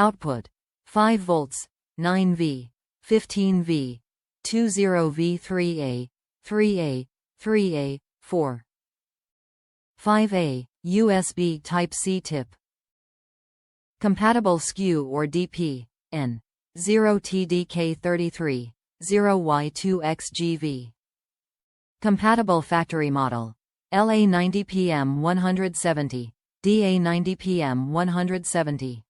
Output 5 volts, 9V, 15V, 20V 3A, 3A, 3A, 4. 5A, USB Type-C tip. Compatible SKU or DP, N. 0TDK33 0Y2XGV. Compatible factory model. LA90PM170, DA90PM170.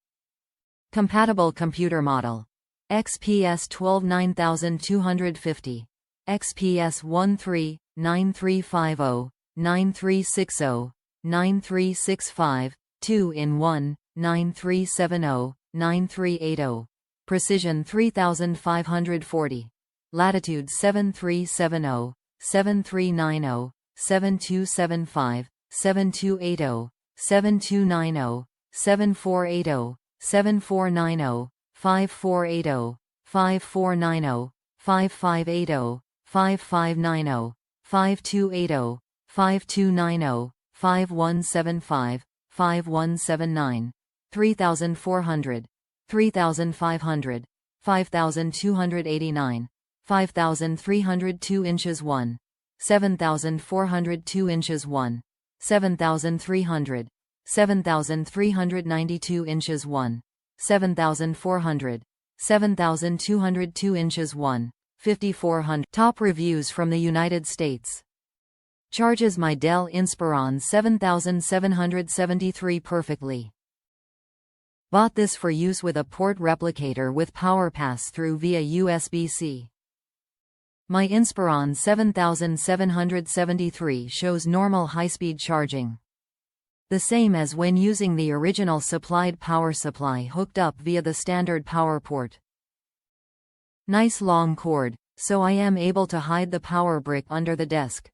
Compatible computer model. XPS 129250, XPS 139350, 9360, 9365, 2-in-1, 9370, 9380. Precision 3540. Latitude 7370, 7390, 7275, 7280, 7290, 7480, 7490, 5480, 5490, 5580, 5590, 5280, 5290, 5175, 5179. 3400, 3500, 5289, 5302 inches 1, 7402 inches 1, 7300, 7392 inches 1, 7400, 7202 inches 1, 5400. Top reviews from the United States. Charges my Dell Inspiron 7773 perfectly. Bought this for use with a port replicator with power pass-through via USB-C. My Inspiron 7773 shows normal high-speed charging. The same as when using the original supplied power supply hooked up via the standard power port. Nice long cord, so I am able to hide the power brick under the desk.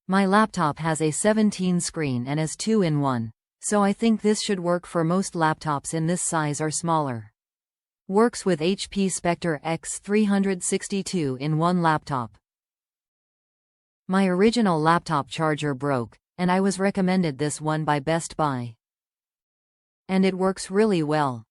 My laptop has a 17 screen and is 2-in-1. So I think this should work for most laptops in this size or smaller. Works with HP Spectre X362 in one laptop. My original laptop charger broke, and I was recommended this one by Best Buy. And it works really well.